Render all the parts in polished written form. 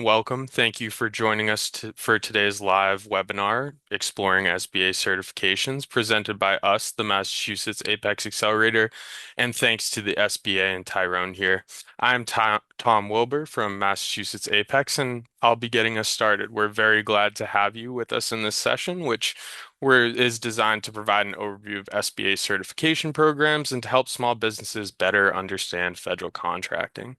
Welcome. Thank you for joining us for today's live webinar, Exploring SBA Certifications, presented by us, the Massachusetts Apex Accelerator, and thanks to the SBA and Tyrone here. I'm Tom Wilbur from Massachusetts Apex, and I'll be getting us started. We're very glad to have you with us in this session, which is designed to provide an overview of SBA certification programs and to help small businesses better understand federal contracting.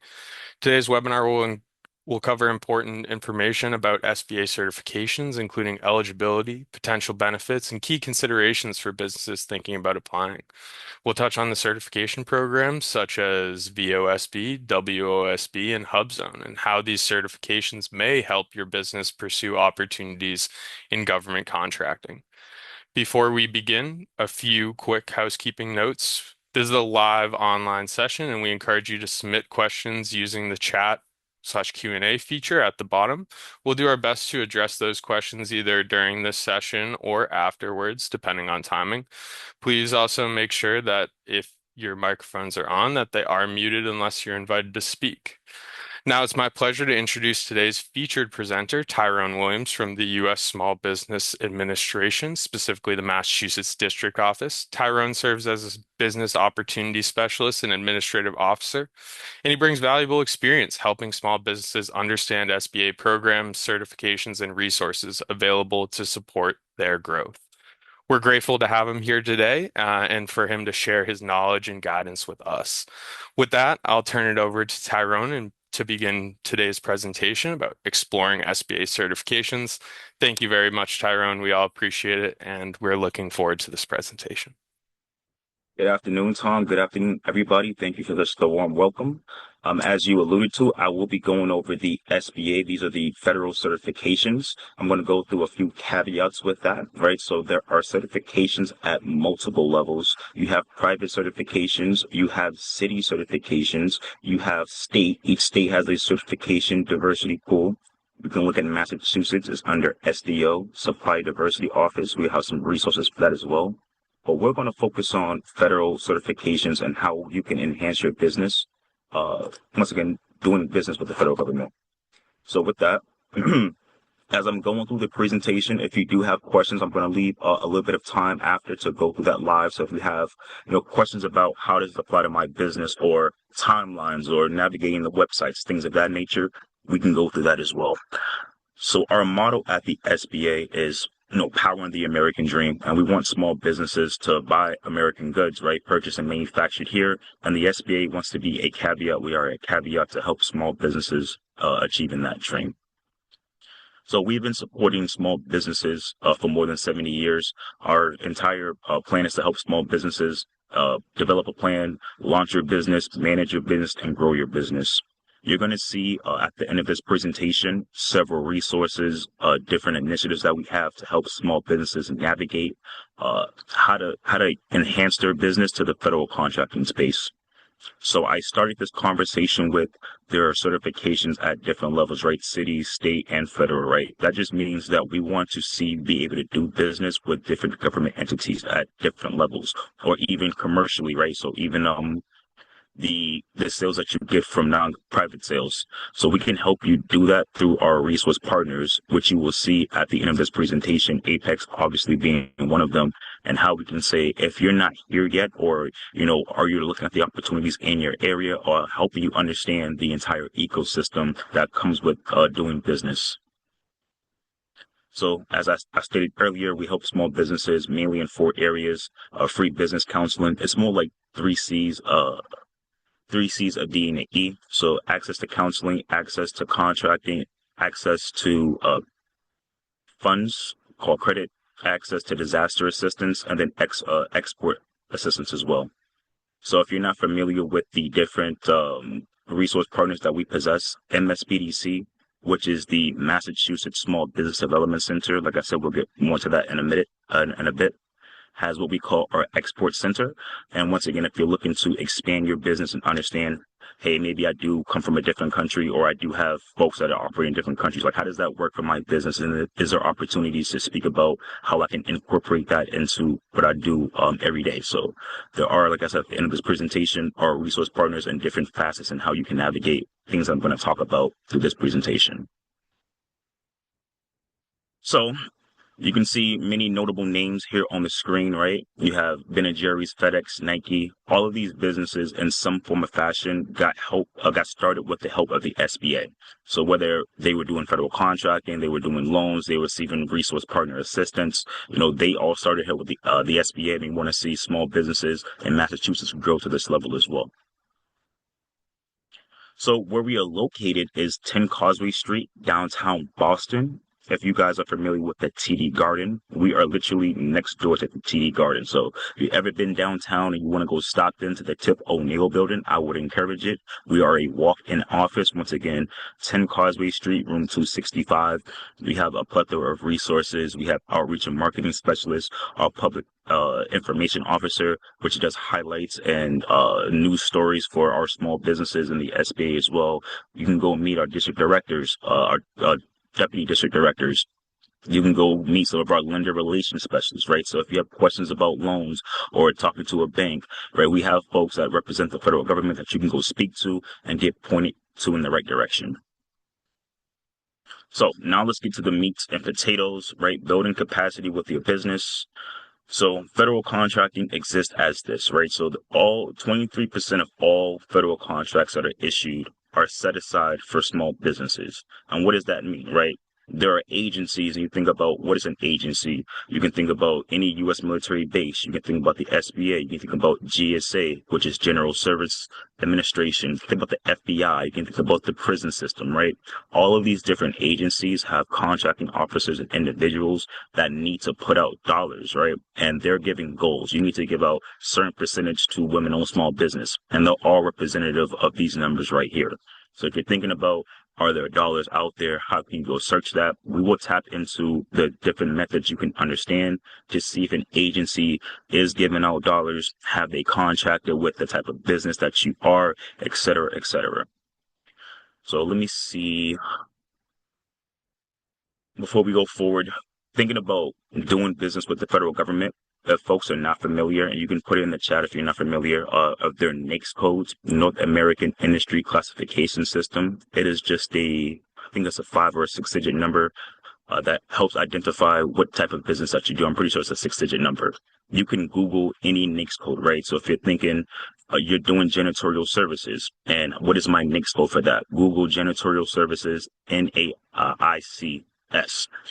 Today's webinar will cover important information about SBA certifications, including eligibility, potential benefits, and key considerations for businesses thinking about applying. We'll touch on the certification programs such as VOSB, WOSB, and HubZone, and how these certifications may help your business pursue opportunities in government contracting. Before we begin, a few quick housekeeping notes. This is a live online session, and we encourage you to submit questions using the chat/Q&A feature at the bottom. We'll do our best to address those questions either during this session or afterwards, depending on timing. Please also make sure that if your microphones are on, that they are muted unless you're invited to speak. Now it's my pleasure to introduce today's featured presenter, Tyrone Williams from the U.S. Small Business Administration, specifically the Massachusetts District Office. Tyrone serves as a business opportunity specialist and administrative officer, and he brings valuable experience helping small businesses understand SBA programs, certifications, and resources available to support their growth. We're grateful to have him here today and for him to share his knowledge and guidance with us. With that, I'll turn it over to Tyrone and to begin today's presentation about exploring SBA certifications. Thank you very much, Tyrone. We all appreciate it, and we're looking forward to this presentation. Good afternoon, Tom. Good afternoon, everybody. Thank you for the warm welcome. As you alluded to, I will be going over the SBA. These are the federal certifications. I'm going to go through a few caveats with that, right? So there are certifications at multiple levels. You have private certifications. You have city certifications. You have state. Each state has a certification diversity pool. We can look at Massachusetts. It's under SDO, Supply Diversity Office. We have some resources for that as well. But we're going to focus on federal certifications and how you can enhance your business. Once again, doing business with the federal government. So with that, as I'm going through the presentation, if you do have questions, I'm going to leave a little bit of time after to go through that live. So if you have, questions about how does it apply to my business or timelines or navigating the websites, things of that nature, we can go through that as well. So our motto at the SBA is powering the American dream. And we want small businesses to buy American goods, right? Purchased and manufactured here. And the SBA wants to be a caveat. We are a caveat to help small businesses achieving that dream. So we've been supporting small businesses for more than 70 years. Our entire plan is to help small businesses develop a plan, launch your business, manage your business, and grow your business. You're going to see at the end of this presentation several resources, different initiatives that we have to help small businesses navigate how to enhance their business to the federal contracting space. So I started this conversation with there are certifications at different levels, right? City, state, and federal, right? That just means that we want to be able to do business with different government entities at different levels, or even commercially, right? So even the sales that you get from non-private sales. So we can help you do that through our resource partners, which you will see at the end of this presentation, Apex obviously being one of them, and how we can say, if you're not here yet, or, are you looking at the opportunities in your area, or helping you understand the entire ecosystem that comes with doing business. So as I stated earlier, we help small businesses mainly in 4 areas, free business counseling. It's more like 3 C's, 3 C's of D and a E. So access to counseling, access to contracting, access to funds called credit, access to disaster assistance, and then export assistance as well. So if you're not familiar with the different resource partners that we possess, MSBDC, which is the Massachusetts Small Business Development Center, like I said, we'll get more to that in a bit, has what we call our export center. And once again, if you're looking to expand your business and understand, hey, maybe I do come from a different country, or I do have folks that are operating in different countries, like how does that work for my business? And is there opportunities to speak about how I can incorporate that into what I do every day? So there are, like I said, at the end of this presentation, our resource partners and different facets and how you can navigate things I'm going to talk about through this presentation. So you can see many notable names here on the screen, right? You have Ben& Jerry's, FedEx, Nike. All of these businesses, in some form of fashion, got started with the help of the SBA. So whether they were doing federal contracting, they were doing loans, they were receiving resource partner assistance, they all started here with the SBA. They want to see small businesses in Massachusetts grow to this level as well. So where we are located is 10 Causeway Street, downtown Boston. If you guys are familiar with the TD Garden, we are literally next door to the TD Garden. So if you've ever been downtown and you want to go stop into the Tip O'Neill building, I would encourage it. We are a walk-in office. Once again, 10 Causeway Street, room 265. We have a plethora of resources. We have outreach and marketing specialists, our public information officer, which does highlights and news stories for our small businesses in the SBA as well. You can go meet our district directors, our deputy district directors. You can go meet some of our lender relations specialists, right? So if you have questions about loans or talking to a bank, right, we have folks that represent the federal government that you can go speak to and get pointed to in the right direction. So now let's get to the meat and potatoes, right? Building capacity with your business. So federal contracting exists as this, right? So all 23% of all federal contracts that are issued are set aside for small businesses. And what does that mean, right? There are agencies, and you think about what is an agency. You can think about any U.S. military base. You can think about the SBA. You can think about GSA, which is General Service Administration. You can think about the FBI. You can think about the prison system, right? All of these different agencies have contracting officers and individuals that need to put out dollars, right? And they're giving goals. You need to give out certain percentage to women-owned small business, and they're all representative of these numbers right here. So if you're thinking about, are there dollars out there? How can you go search that? We will tap into the different methods you can understand to see if an agency is giving out dollars, have they contracted with the type of business that you are, et cetera, et cetera. So let me see. Before we go forward, thinking about doing business with the federal government, if folks are not familiar, and you can put it in the chat if you're not familiar, of their NAICS codes, North American Industry Classification System. It is just I think it's a 5 or a 6-digit number that helps identify what type of business that you do. I'm pretty sure it's a 6-digit number. You can Google any NAICS code, right? So if you're thinking you're doing janitorial services, and what is my NAICS code for that? Google janitorial services, NAICS,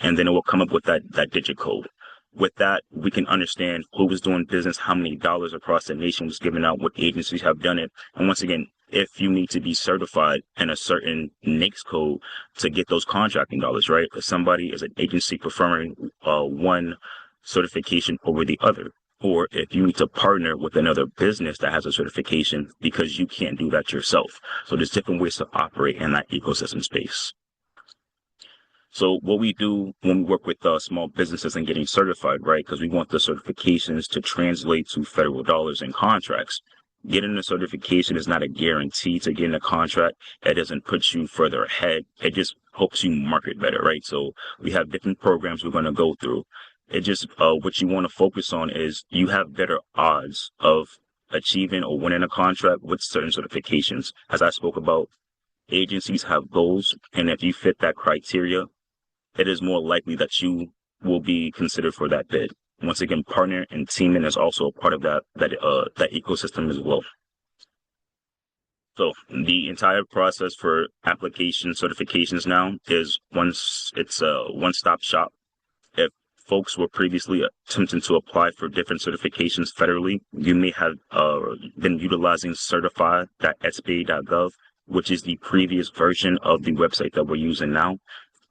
and then it will come up with that digit code. With that, we can understand who was doing business, how many dollars across the nation was given out, what agencies have done it. And once again, if you need to be certified in a certain NAICS code to get those contracting dollars, right? If somebody is an agency preferring one certification over the other, or if you need to partner with another business that has a certification because you can't do that yourself. So there's different ways to operate in that ecosystem space. So what we do when we work with small businesses and getting certified, right? Because we want the certifications to translate to federal dollars and contracts. Getting a certification is not a guarantee to getting a contract. It doesn't put you further ahead. It just helps you market better, right? So we have different programs we're going to go through. It just, what you want to focus on is you have better odds of achieving or winning a contract with certain certifications. As I spoke about, agencies have goals, and if you fit that criteria, it is more likely that you will be considered for that bid. Once again, partner and teaming is also a part of that ecosystem as well. So the entire process for application certifications now is it's a one-stop shop. If folks were previously attempting to apply for different certifications federally, you may have been utilizing certify.sba.gov, which is the previous version of the website that we're using now.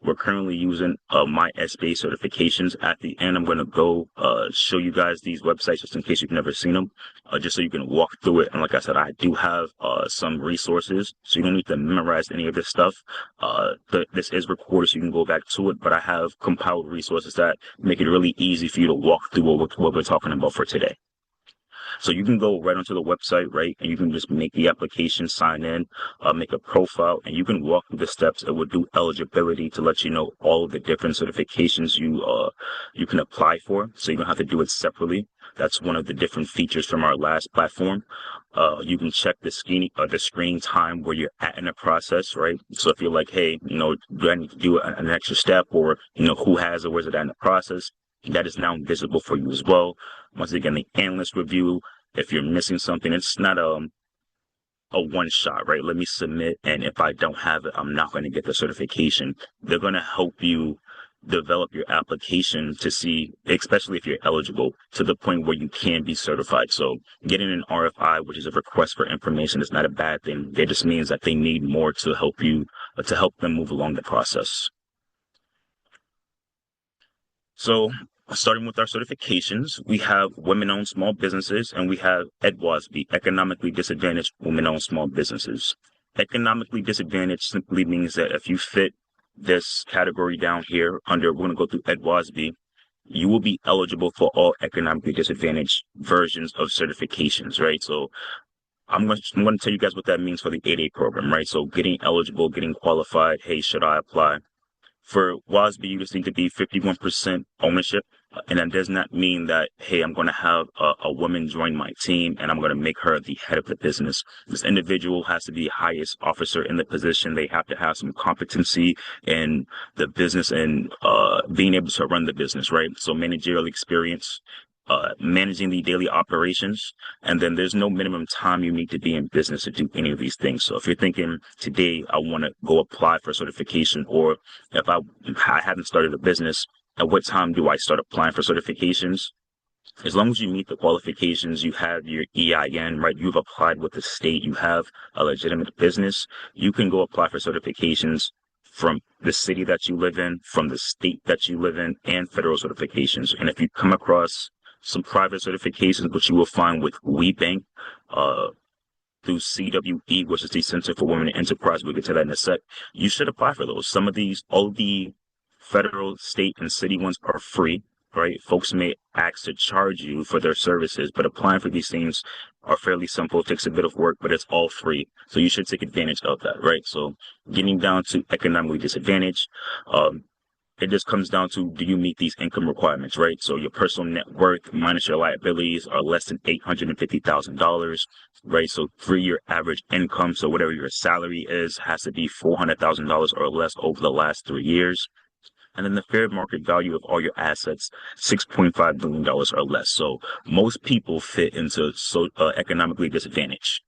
We're currently using my SBA certifications. At the end, I'm going to go show you guys these websites just in case you've never seen them, just so you can walk through it. And like I said, I do have some resources, so you don't need to memorize any of this stuff. This is recorded, so you can go back to it, but I have compiled resources that make it really easy for you to walk through what we're talking about for today. So you can go right onto the website, right, and you can just make the application, sign in, make a profile, and you can walk through the steps. It will do eligibility to let you know all of the different certifications you can apply for, so you don't have to do it separately. That's one of the different features from our last platform. You can check the screening time where you're at in the process, right? So if you're like, hey, do I need to do an extra step, or who has or where's it at in the process? That is now visible for you as well. Once again, the analyst review. If you're missing something, it's not a one shot, right? Let me submit, and if I don't have it, I'm not going to get the certification. They're going to help you develop your application to see, especially if you're eligible, to the point where you can be certified. So getting an RFI, which is a request for information, is not a bad thing. It just means that they need more to help you, to help them move along the process. So, starting with our certifications, we have women-owned small businesses, and we have EDWASB, economically disadvantaged women-owned small businesses. Economically disadvantaged simply means that if you fit this category down here we're going to go through EDWASB, you will be eligible for all economically disadvantaged versions of certifications, right? So I'm going to tell you guys what that means for the 8A program, right? So getting eligible, getting qualified, hey, should I apply? For WASB, you just need to be 51% ownership. And that does not mean that, hey, I'm going to have a woman join my team and I'm going to make her the head of the business. This individual has to be the highest officer in the position. They have to have some competency in the business and being able to run the business, right? So managerial experience, managing the daily operations. And then there's no minimum time you need to be in business to do any of these things. So if you're thinking today, I want to go apply for certification, or if I haven't started a business, at what time do I start applying for certifications? As long as you meet the qualifications, you have your EIN, right? You've applied with the state, you have a legitimate business, you can go apply for certifications from the city that you live in, from the state that you live in, and federal certifications. And if you come across some private certifications, which you will find with WeBank, through CWE, which is the Center for Women in Enterprise. We'll get to that in a sec. You should apply for those. All the federal, state, and city ones are free, right? Folks may ask to charge you for their services, but applying for these things are fairly simple. It takes a bit of work, but it's all free. So you should take advantage of that, right? So getting down to economically disadvantaged, it just comes down to, do you meet these income requirements, right? So your personal net worth minus your liabilities are less than $850,000, right? So 3-year average income, so whatever your salary is, has to be $400,000 or less over the last 3 years. And then the fair market value of all your assets, $6.5 billion or less. So most people fit into economically disadvantaged.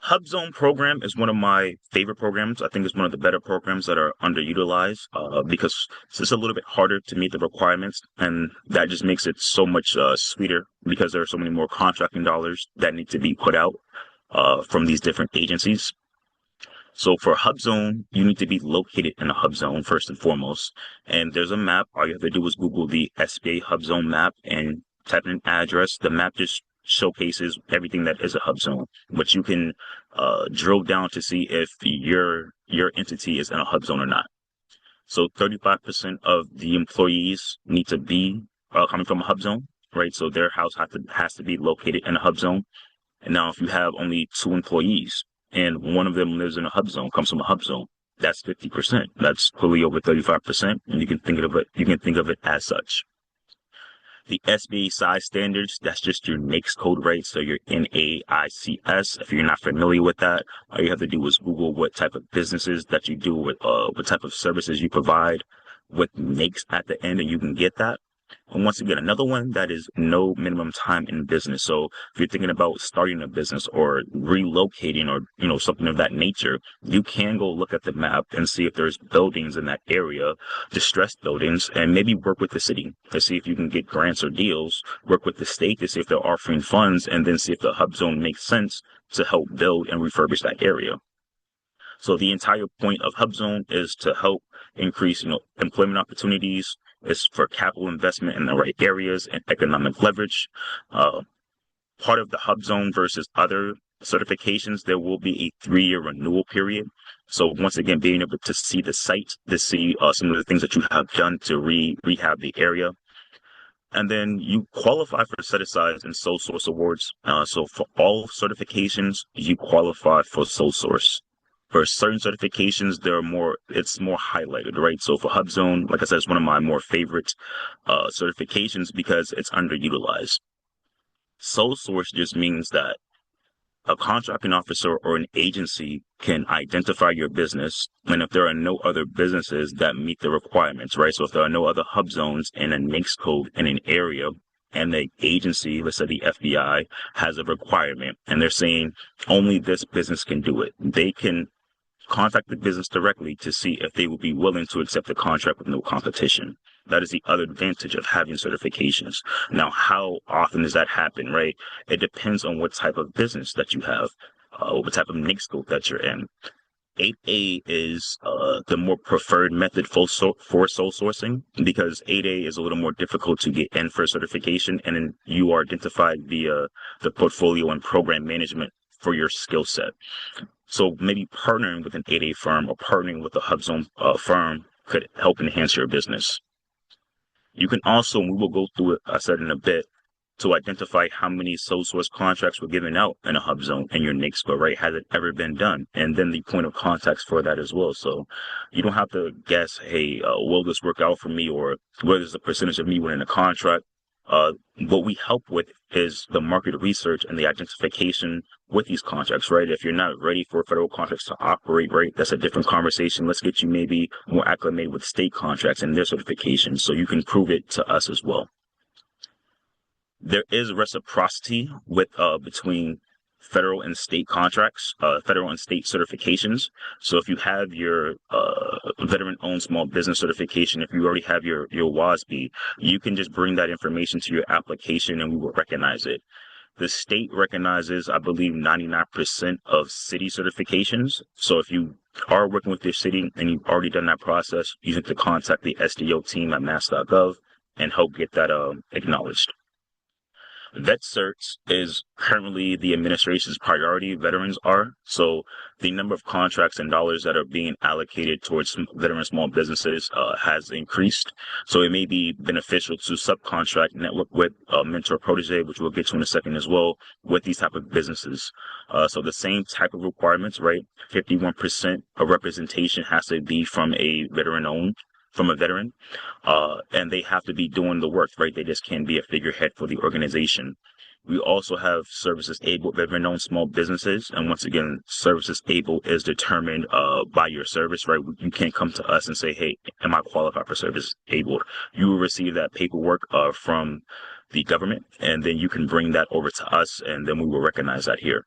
HubZone program is one of my favorite programs. I think it's one of the better programs that are underutilized because it's a little bit harder to meet the requirements, and that just makes it so much sweeter because there are so many more contracting dollars that need to be put out from these different agencies. So for HubZone, you need to be located in a HubZone first and foremost. And there's a map. All you have to do is Google the SBA HubZone map and type in an address. The map just showcases everything that is a HubZone, but you can drill down to see if your entity is in a HubZone or not. So 35% of the employees need to be coming from a HubZone, right? So their house has to be located in a HubZone. And now if you have only 2 employees and one of them lives in a HubZone, comes from a HubZone, that's 50%. That's clearly over 35%. And you can think of it as such. The SBA size standards, that's just your NAICS code, right? So your NAICS. If you're not familiar with that, all you have to do is Google what type of businesses that you do, what type of services you provide with NAICS at the end, and you can get that. And once again, another one that is no minimum time in business. So if you're thinking about starting a business or relocating or, something of that nature, you can go look at the map and see if there's buildings in that area, distressed buildings, and maybe work with the city to see if you can get grants or deals, work with the state to see if they're offering funds, and then see if the HubZone makes sense to help build and refurbish that area. So the entire point of HubZone is to help increase, employment opportunities. It's for capital investment in the right areas and economic leverage. Part of the HubZone versus other certifications, there will be a 3-year renewal period. So once again, being able to see the site, to see some of the things that you have done to rehab the area. And then you qualify for set-asides and sole source awards. So for all certifications, you qualify for sole source. For certain certifications, it's more highlighted, right? So for HubZone, like I said, it's one of my more favorite certifications because it's underutilized. Sole source just means that a contracting officer or an agency can identify your business, and if there are no other businesses that meet the requirements, right? So if there are no other hub zones in a NAICS code in an area, and the agency, let's say the FBI, has a requirement, and they're saying only this business can do it, they can contact the business directly to see if they would be willing to accept a contract with no competition. That is the other advantage of having certifications. Now, how often does that happen, right? It depends on what type of business that you have, what type of NIC scope that you're in. 8A is the more preferred method for sole sourcing because 8A is a little more difficult to get in for certification, and then you are identified via the portfolio and program management for your skill set. So maybe partnering with an 8A firm or partnering with a HubZone firm could help enhance your business. You can also, and we will go through it, I said in a bit, to identify how many sole source contracts were given out in a HubZone in your NAICS score, right? Has it ever been done? And then the point of context for that as well. So you don't have to guess, hey, will this work out for me, or what is the percentage of me winning a contract? What we help with is the market research and the identification with these contracts, right? If you're not ready for federal contracts to operate, right, that's a different conversation. Let's get you maybe more acclimated with state contracts and their certifications so you can prove it to us as well. There is reciprocity with between federal and state contracts, federal and state certifications. So if you have your veteran-owned small business certification, if you already have your WASB, you can just bring that information to your application and we will recognize it. The state recognizes, I believe, 99% of city certifications. So if you are working with your city and you've already done that process, you need to contact the SDO team at mass.gov and help get that acknowledged. Vet certs is currently the administration's priority, veterans are. So the number of contracts and dollars that are being allocated towards veteran small businesses has increased. So it may be beneficial to subcontract network with mentor protege, which we'll get to in a second as well, with these type of businesses. So the same type of requirements, right? 51% of representation has to be from a veteran, and they have to be doing the work, right? They just can't be a figurehead for the organization. We also have services able veteran-owned small businesses, and once again, services able is determined by your service, right? You can't come to us and say, "Hey, am I qualified for service able?" You will receive that paperwork from the government, and then you can bring that over to us, and then we will recognize that here.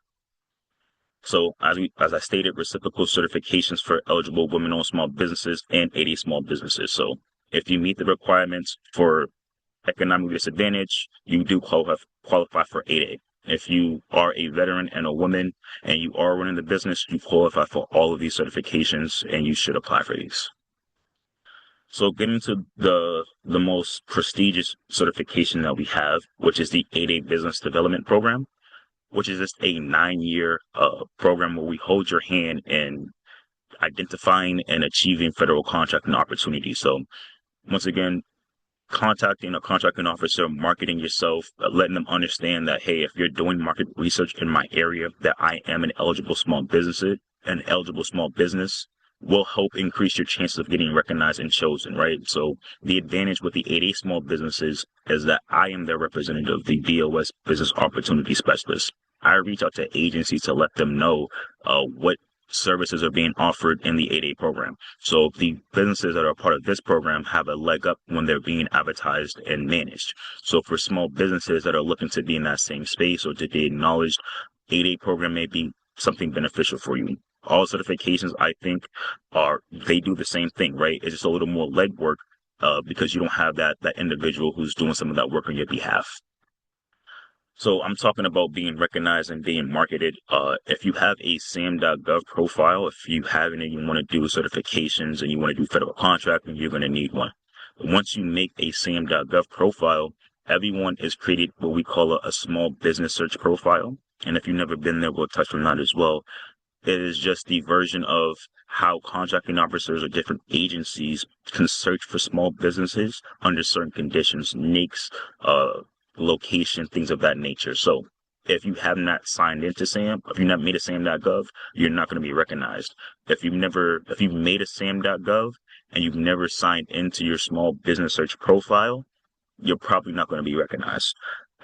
So as I stated, reciprocal certifications for eligible women-owned small businesses and 80 small businesses. So if you meet the requirements for economic disadvantage, you do qualify for 8A. If you are a veteran and a woman and you are running the business, you qualify for all of these certifications and you should apply for these. So getting to the most prestigious certification that we have, which is the 8A Business Development Program, which is just a 9-year program where we hold your hand in identifying and achieving federal contracting opportunities. So once again, contacting a contracting officer, marketing yourself, letting them understand that, hey, if you're doing market research in my area, that I am an eligible small business will help increase your chances of getting recognized and chosen, right? So the advantage with the 8A small businesses is that I am their representative, the BOS Business Opportunity Specialist. I reach out to agencies to let them know what services are being offered in the 8A program. So the businesses that are part of this program have a leg up when they're being advertised and managed. So for small businesses that are looking to be in that same space or to be acknowledged, 8A program may be something beneficial for you. All certifications, I think, they do the same thing, right? It's just a little more legwork because you don't have that individual who's doing some of that work on your behalf. So I'm talking about being recognized and being marketed. If you have a SAM.gov profile, if you have it and you want to do certifications and you want to do federal contracting, you're going to need one. Once you make a SAM.gov profile, everyone is created what we call a small business search profile. And if you've never been there, we'll touch on that as well. It is just the version of how contracting officers or different agencies can search for small businesses under certain conditions, NAICS, location, things of that nature. So if you have not signed into SAM, if you've not made a SAM.gov, you're not going to be recognized. If you've made a SAM.gov and you've never signed into your small business search profile, you're probably not going to be recognized.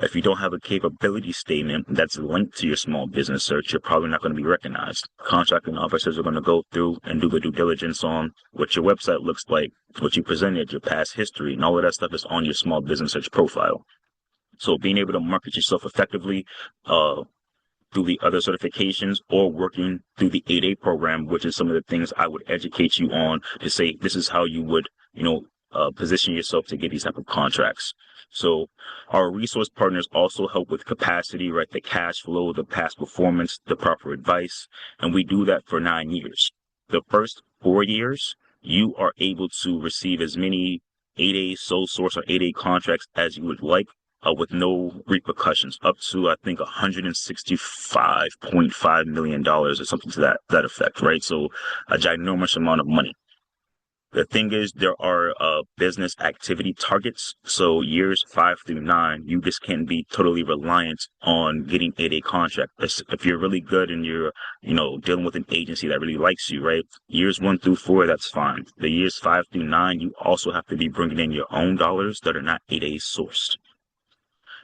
If you don't have a capability statement that's linked to your small business search, you're probably not going to be recognized. Contracting officers are going to go through and do the due diligence on what your website looks like, what you presented, your past history, and all of that stuff is on your small business search profile. So being able to market yourself effectively, through the other certifications or working through the 8A program, which is some of the things I would educate you on to say this is how you would, position yourself to get these type of contracts. So our resource partners also help with capacity, right? The cash flow, the past performance, the proper advice. And we do that for 9 years. The first 4 years, you are able to receive as many 8A sole source or 8A contracts as you would like, with no repercussions, up to I think $165.5 million or something to that effect, right? So a ginormous amount of money. The thing is, there are business activity targets. So years 5 through 9, you just can't be totally reliant on getting a contract. If you're really good and you're, dealing with an agency that really likes you, right? Years 1 through 4, that's fine. The years 5 through 9, you also have to be bringing in your own dollars that are not 8A sourced.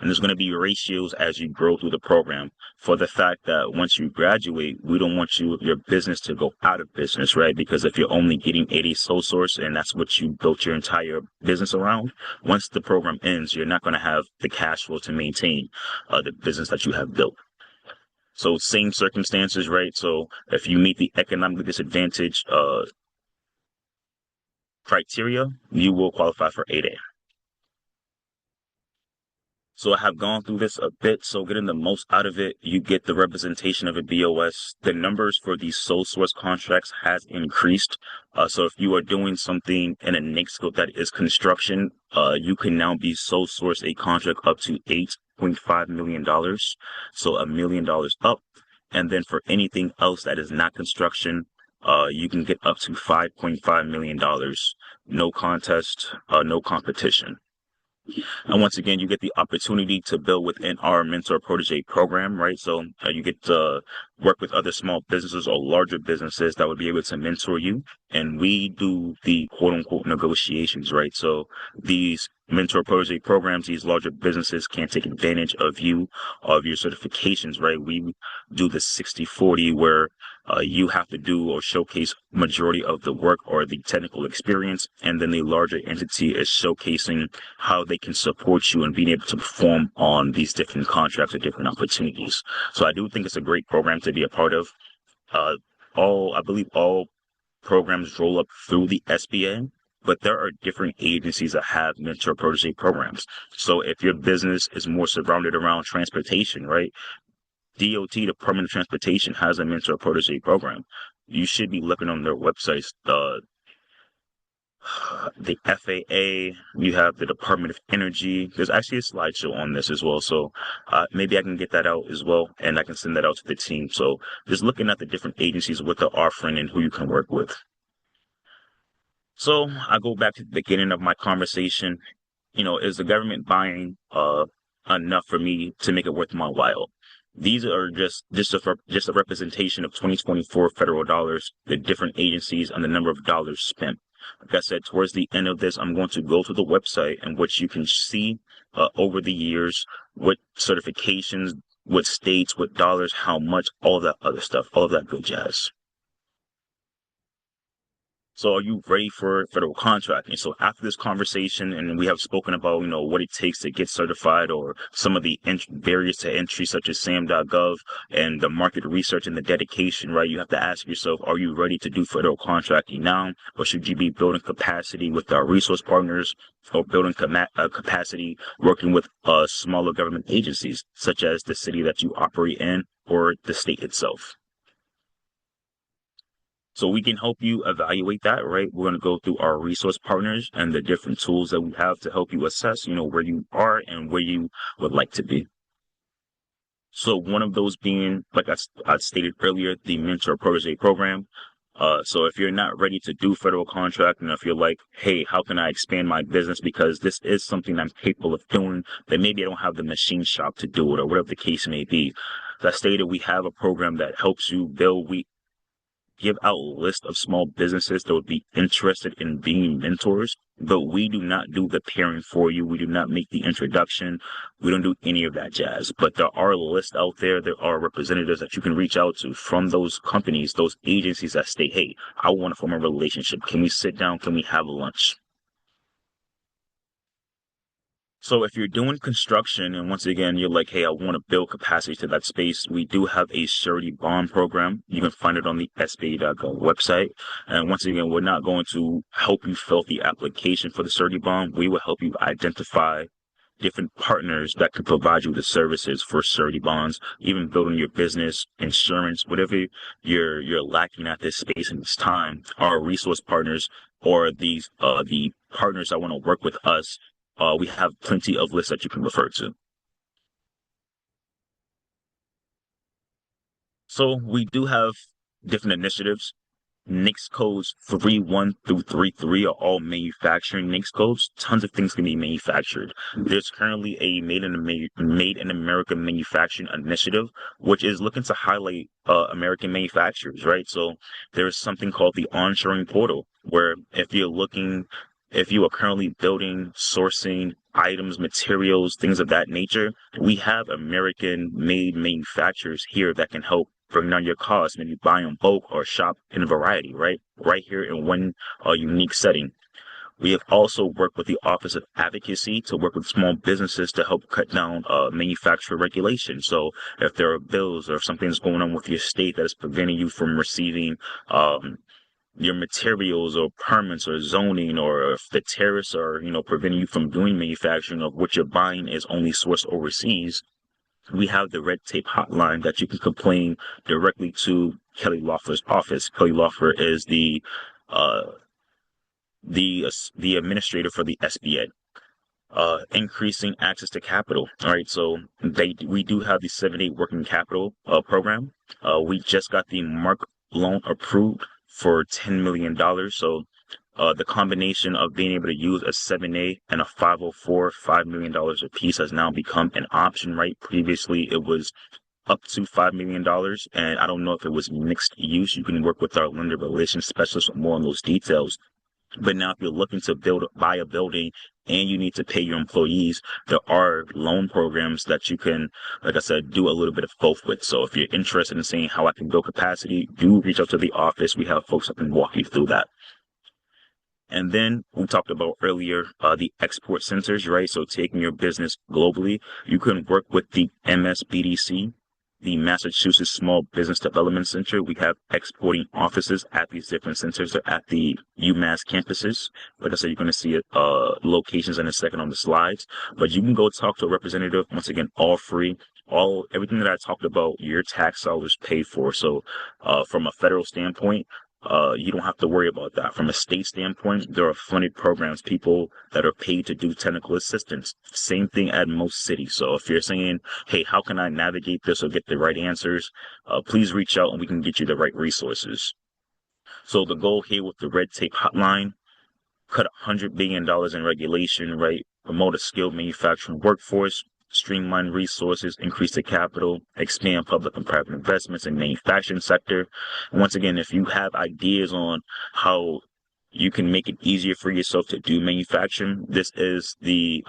And there's going to be ratios as you grow through the program for the fact that once you graduate, we don't want your business to go out of business, right? Because if you're only getting 80 sole source and that's what you built your entire business around, once the program ends, you're not going to have the cash flow to maintain the business that you have built. So same circumstances, right? So if you meet the economically disadvantaged criteria, you will qualify for 8A. So I have gone through this a bit. So getting the most out of it, you get the representation of a BOS. The numbers for these sole source contracts has increased. So if you are doing something in a NAICS scope that is construction, you can now be sole source a contract up to $8.5 million. So $1 million up. And then for anything else that is not construction, you can get up to $5.5 million. No contest, no competition. And once again, you get the opportunity to build within our mentor protege program, right? So you get to work with other small businesses or larger businesses that would be able to mentor you. And we do the quote unquote negotiations, right? So these mentor protege programs, these larger businesses can't take advantage of you, of your certifications, right? We do the 60/40 where you have to do or showcase majority of the work or the technical experience, and then the larger entity is showcasing how they can support you and being able to perform on these different contracts or different opportunities. So I do think it's a great program to be a part of. I believe all programs roll up through the SBA, but there are different agencies that have mentor protege programs. So if your business is more surrounded around transportation, right? DOT, Department of Transportation, has a mentor protege program. You should be looking on their websites. The FAA, you have the Department of Energy. There's actually a slideshow on this as well. So maybe I can get that out as well, and I can send that out to the team. So just looking at the different agencies, what they're offering and who you can work with. So I go back to the beginning of my conversation. Is the government buying enough for me to make it worth my while? These are just a representation of 2024 federal dollars, the different agencies, and the number of dollars spent. Like I said, towards the end of this, I'm going to go to the website and what you can see over the years, what certifications, what states, what dollars, how much, all that other stuff, all of that good jazz. So are you ready for federal contracting? So after this conversation, and we have spoken about, what it takes to get certified or some of the barriers to entry, such as SAM.gov and the market research and the dedication, right? You have to ask yourself, are you ready to do federal contracting now? Or should you be building capacity with our resource partners or building capacity working with smaller government agencies, such as the city that you operate in or the state itself? So we can help you evaluate that, right? We're going to go through our resource partners and the different tools that we have to help you assess, where you are and where you would like to be. So one of those being, like I stated earlier, the mentor protege program. So if you're not ready to do federal contracting, if you're like, hey, how can I expand my business because this is something I'm capable of doing, then maybe I don't have the machine shop to do it or whatever the case may be. As I stated, we have a program that helps you build. We give out a list of small businesses that would be interested in being mentors, but we do not do the pairing for you. We do not make the introduction. We don't do any of that jazz. But there are lists out there. There are representatives that you can reach out to from those companies, those agencies that state, hey, I want to form a relationship. Can we sit down? Can we have lunch? So if you're doing construction and once again you're like, hey, I want to build capacity to that space, we do have a surety bond program. You can find it on the SBA.gov website. And once again, we're not going to help you fill the application for the surety bond. We will help you identify different partners that could provide you the services for surety bonds, even building your business, insurance, whatever you're lacking at this space and this time. Our resource partners or the partners that want to work with us, we have plenty of lists that you can refer to. So we do have different initiatives. NICS codes 3.1 through 3.3 are all manufacturing NICS codes. Tons of things can be manufactured. There's currently a Made in America manufacturing initiative, which is looking to highlight American manufacturers, right? So there's something called the onshoring portal, where if you are currently building, sourcing items, materials, things of that nature, we have American made manufacturers here that can help bring down your costs, maybe buy in bulk or shop in a variety, right? Right here in one unique setting. We have also worked with the Office of Advocacy to work with small businesses to help cut down manufacturer regulation. So if there are bills or if something's going on with your state that is preventing you from receiving your materials or permits or zoning, or if the tariffs are, preventing you from doing manufacturing of what you're buying is only sourced overseas, we have the red tape hotline that you can complain directly to Kelly Loeffler's office. Kelly Loeffler is uh, the administrator for the SBA. Increasing access to capital. All right, so we do have the 7-day working capital program. We just got the Mark loan approved for $10 million. So the combination of being able to use a 7A and a 504, $5 million a piece has now become an option, right? Previously, it was up to $5 million, and I don't know if it was mixed use. You can work with our lender relations specialist for more on those details. But now, if you're looking to buy a building and you need to pay your employees, there are loan programs that you can, like I said, do a little bit of both with. So if you're interested in seeing how I can build capacity, do reach out to the office. We have folks that can walk you through that. And then we talked about earlier the export centers, right? So taking your business globally, you can work with the MSBDC, the Massachusetts Small Business Development Center. We have exporting offices at these different centers. They're at the UMass campuses. Like I said, you're going to see locations in a second on the slides, but you can go talk to a representative. Once again, all free. Everything that I talked about, your tax dollars pay for. So, from a federal standpoint, you don't have to worry about that. From a state standpoint, there are funded programs, people that are paid to do technical assistance. Same thing at most cities. So if you're saying, hey, how can I navigate this or get the right answers? Please reach out and we can get you the right resources. So the goal here with the red tape hotline, cut $100 billion in regulation, right? Promote a skilled manufacturing workforce, streamline resources, increase the capital, expand public and private investments in manufacturing sector. And once again, if you have ideas on how you can make it easier for yourself to do manufacturing, this is the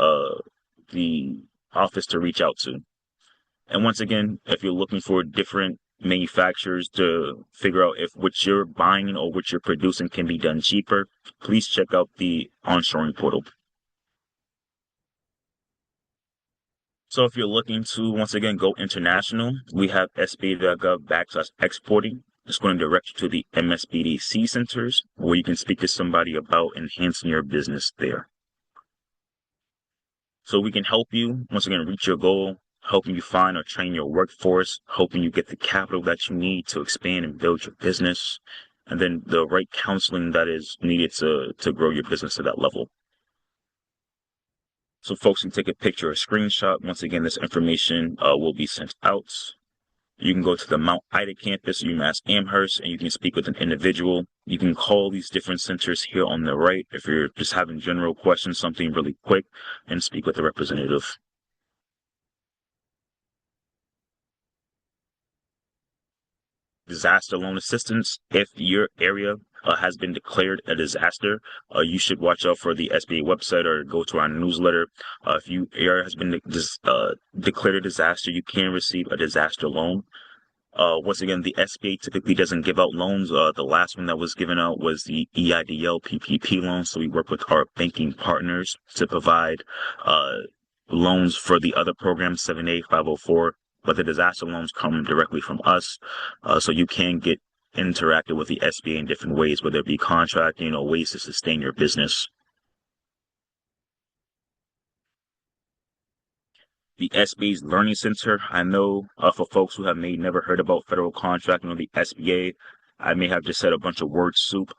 office to reach out to. And once again, if you're looking for different manufacturers to figure out if what you're buying or what you're producing can be done cheaper, please check out the onshoring portal. So if you're looking to, once again, go international, we have SBA.gov/exporting. It's going to direct you to the MSBDC centers where you can speak to somebody about enhancing your business there. So we can help you, once again, reach your goal, helping you find or train your workforce, helping you get the capital that you need to expand and build your business, and then the right counseling that is needed to grow your business to that level. So folks can take a picture or screenshot. Once again, this information will be sent out. You can go to the Mount Ida campus, UMass Amherst, and you can speak with an individual. You can call these different centers here on the right if you're just having general questions, something really quick, and speak with a representative. Disaster loan assistance. If your area has been declared a disaster, you should watch out for the SBA website or go to our newsletter. If your area has been declared a disaster, you can receive a disaster loan. Once again, the SBA typically doesn't give out loans. The last one that was given out was the EIDL PPP loan. So we work with our banking partners to provide loans for the other programs, 7A, 504. But the disaster loans come directly from us. So you can get interacted with the SBA in different ways, whether it be contracting or ways to sustain your business. The SBA's Learning Center. I know for folks who have never heard about federal contracting or the SBA, I may have just said a bunch of word soup.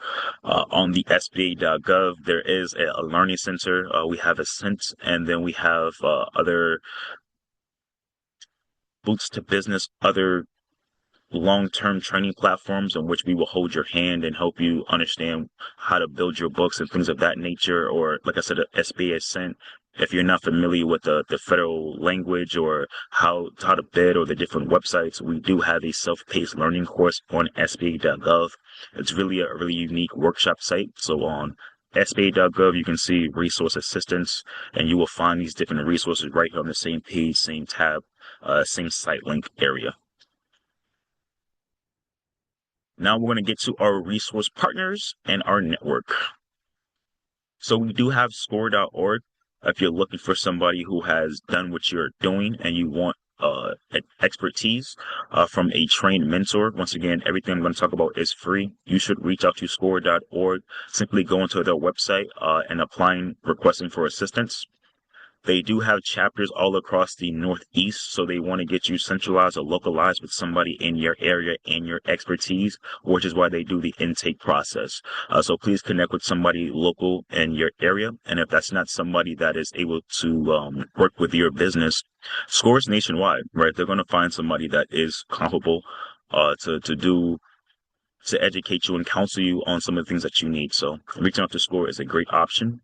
On the SBA.gov, there is a learning center. We have Ascent, and then we have other boots to business, other long-term training platforms in which we will hold your hand and help you understand how to build your books and things of that nature. Or, like I said, SBA Ascent. If you're not familiar with the federal language or how to bid or the different websites, we do have a self-paced learning course on SBA.gov. It's really a really unique workshop site. So on SBA.gov, you can see resource assistance, and you will find these different resources right here on the same page, same tab, same site link area. Now we're going to get to our resource partners and our network. So we do have score.org. If you're looking for somebody who has done what you're doing and you want expertise from a trained mentor, once again, everything I'm going to talk about is free. You should reach out to score.org. Simply go into their website and requesting for assistance. They do have chapters all across the Northeast, so they want to get you centralized or localized with somebody in your area and your expertise, which is why they do the intake process. So please connect with somebody local in your area. And if that's not somebody that is able to work with your business, Scores nationwide, right? They're going to find somebody that is comparable to educate you and counsel you on some of the things that you need. So reaching out to Score is a great option.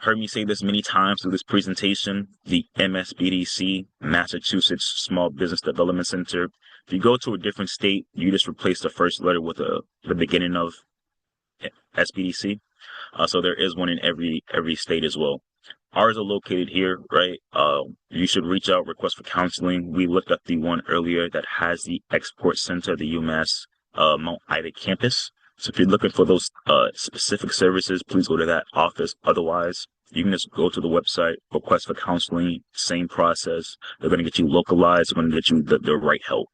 Heard me say this many times through this presentation, the MSBDC, Massachusetts Small Business Development Center. If you go to a different state, you just replace the first letter with the beginning of SBDC. So there is one in every state as well. Ours are located here, right? You should reach out, request for counseling. We looked at the one earlier that has the export center, the UMass Mount Ida campus. So if you're looking for those specific services, please go to that office. Otherwise, you can just go to the website, request for counseling, same process. They're going to get you localized. They're going to get you the right help.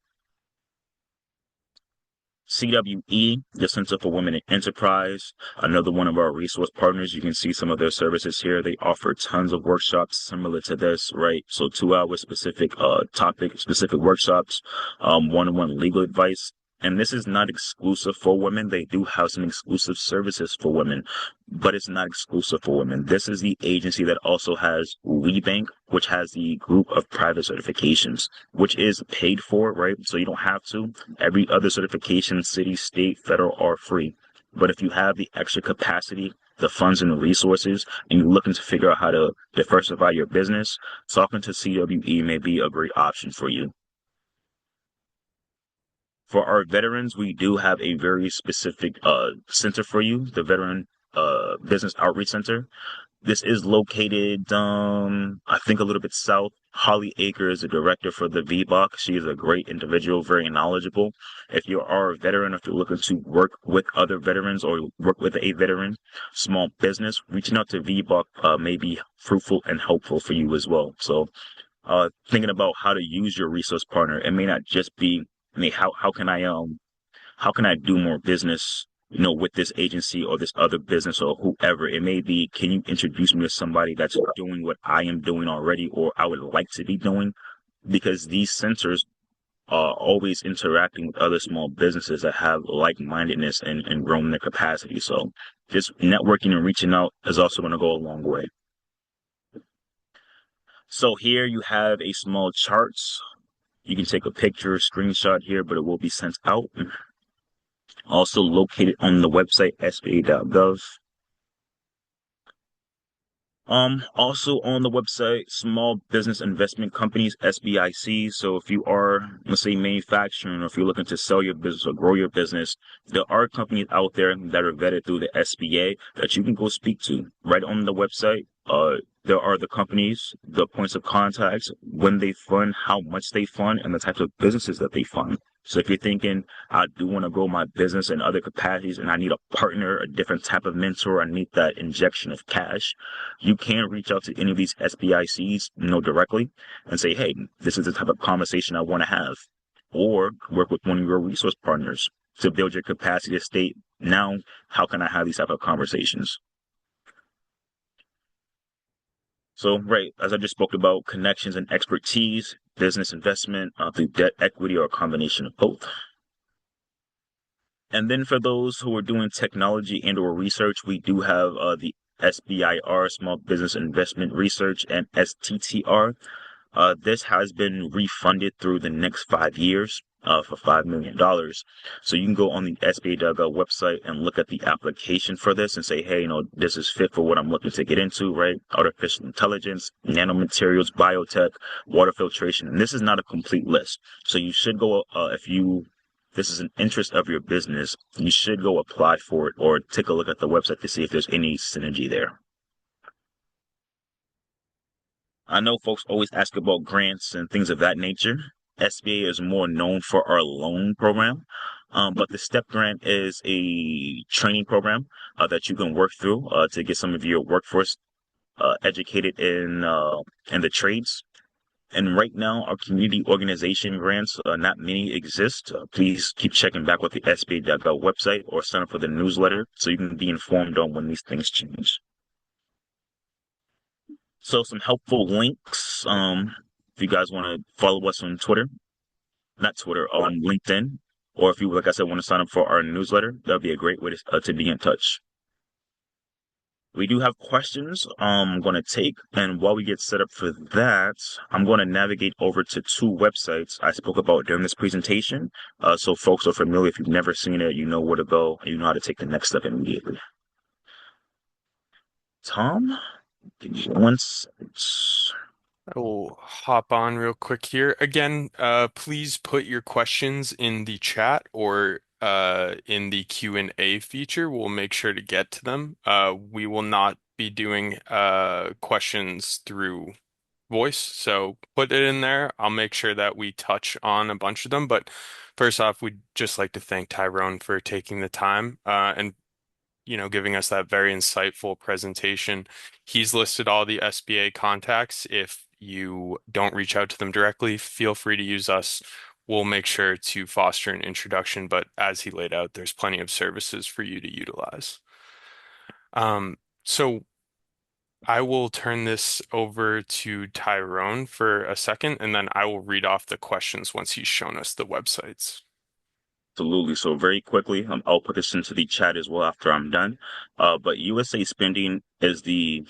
CWE, the Center for Women in Enterprise, another one of our resource partners. You can see some of their services here. They offer tons of workshops similar to this, right? So 2 hour specific topic, specific workshops, one-on-one legal advice. And this is not exclusive for women. They do have some exclusive services for women, but it's not exclusive for women. This is the agency that also has WeBank, which has the group of private certifications, which is paid for, right? So you don't have to. Every other certification, city, state, federal, are free. But if you have the extra capacity, the funds and the resources, and you're looking to figure out how to diversify your business, talking to CWE may be a great option for you. For our veterans, we do have a very specific center for you, the Veteran Business Outreach Center. This is located, I think, a little bit south. Holly Aker is the director for the VBOC. She is a great individual, very knowledgeable. If you are a veteran, if you're looking to work with other veterans or work with a veteran, small business, reaching out to VBOC may be fruitful and helpful for you as well. So thinking about how to use your resource partner, it may not just be, how can I do more business, with this agency or this other business or whoever it may be? Can you introduce me to somebody that's doing what I am doing already or I would like to be doing? Because these centers are always interacting with other small businesses that have like-mindedness and growing their capacity. So just networking and reaching out is also going to go a long way. So here you have a small charts You can take a picture, screenshot here, but it will be sent out. Also located on the website sba.gov. Also on the website, small business investment companies, SBIC. So if you are, let's say, manufacturing, or if you're looking to sell your business or grow your business, there are companies out there that are vetted through the SBA that you can go speak to right on the website. There are the companies, the points of contacts, when they fund, how much they fund, and the types of businesses that they fund. So if you're thinking, I do want to grow my business in other capacities and I need a partner, a different type of mentor, I need that injection of cash, you can reach out to any of these SBICs, directly and say, hey, this is the type of conversation I want to have. Or work with one of your resource partners to build your capacity to state, now, how can I have these type of conversations? So, right, as I just spoke about, connections and expertise, business investment through debt, equity, or a combination of both. And then for those who are doing technology and or research, we do have the SBIR, Small Business Investment Research, and STTR. This has been refunded through the next 5 years for $5 million. So you can go on the SBA.gov website and look at the application for this and say, hey, this is fit for what I'm looking to get into, right? Artificial intelligence, nanomaterials, biotech, water filtration. And this is not a complete list. So you should go, if this is an interest of your business, you should go apply for it or take a look at the website to see if there's any synergy there. I know folks always ask about grants and things of that nature. SBA is more known for our loan program, but the STEP grant is a training program that you can work through to get some of your workforce educated in the trades. And right now, our community organization grants, not many exist. Please keep checking back with the SBA.gov website or sign up for the newsletter so you can be informed on when these things change. So some helpful links. If you guys want to follow us on Twitter, not Twitter, on LinkedIn, or if you, like I said, want to sign up for our newsletter, that'd be a great way to be in touch. We do have questions I'm going to take, and while we get set up for that, I'm going to navigate over to two websites I spoke about during this presentation. So folks are familiar. If you've never seen it, you know where to go, and you know how to take the next step immediately. Tom, give me 1 second. I will hop on real quick here. Again, please put your questions in the chat or in the Q&A feature. We'll make sure to get to them. We will not be doing questions through voice, so put it in there. I'll make sure that we touch on a bunch of them. But first off, we'd just like to thank Tyrone for taking the time and giving us that very insightful presentation. He's listed all the SBA contacts. If you don't reach out to them directly, feel free to use us. We'll make sure to foster an introduction, but as he laid out, there's plenty of services for you to utilize. So I will turn this over to Tyrone for a second, and then I will read off the questions once he's shown us the websites. Absolutely. So very quickly, I'll put this into the chat as well after I'm done. But USA Spending is the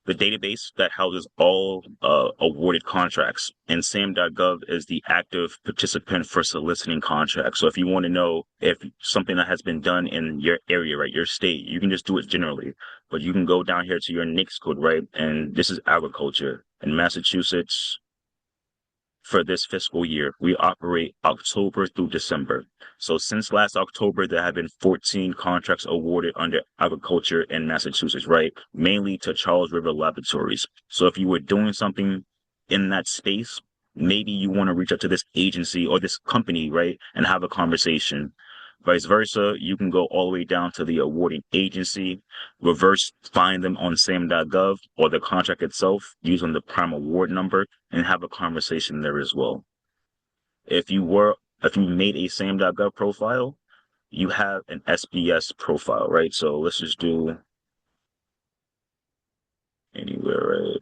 database that houses all awarded contracts, and SAM.gov is the active participant for soliciting contracts. So if you want to know if something that has been done in your area, right, your state, you can just do it generally, but you can go down here to your NAICS code, right, and this is agriculture in Massachusetts. For this fiscal year, we operate October through December. So since last October, there have been 14 contracts awarded under agriculture in Massachusetts, right? Mainly to Charles River Laboratories. So if you were doing something in that space, maybe you want to reach out to this agency or this company, right? And have a conversation. Vice versa, you can go all the way down to the awarding agency, reverse find them on SAM.gov or the contract itself using the prime award number and have a conversation there as well. If you made a SAM.gov profile, you have an SBS profile, right? So let's just do anywhere, right?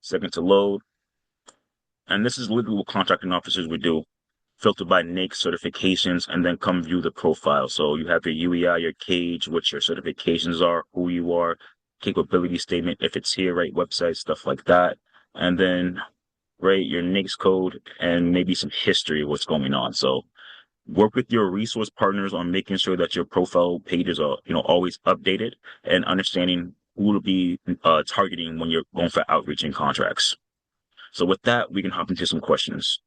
Second to load. And this is literally what contracting officers would do. filter by NAICS certifications, and then come view the profile. So you have your UEI, your cage, what your certifications are, who you are, capability statement, if it's here, right, website, stuff like that. And then, right, your NAICS code and maybe some history of what's going on. So work with your resource partners on making sure that your profile pages are, always updated and understanding who to be targeting when you're going for outreach and contracts. So with that, we can hop into some questions.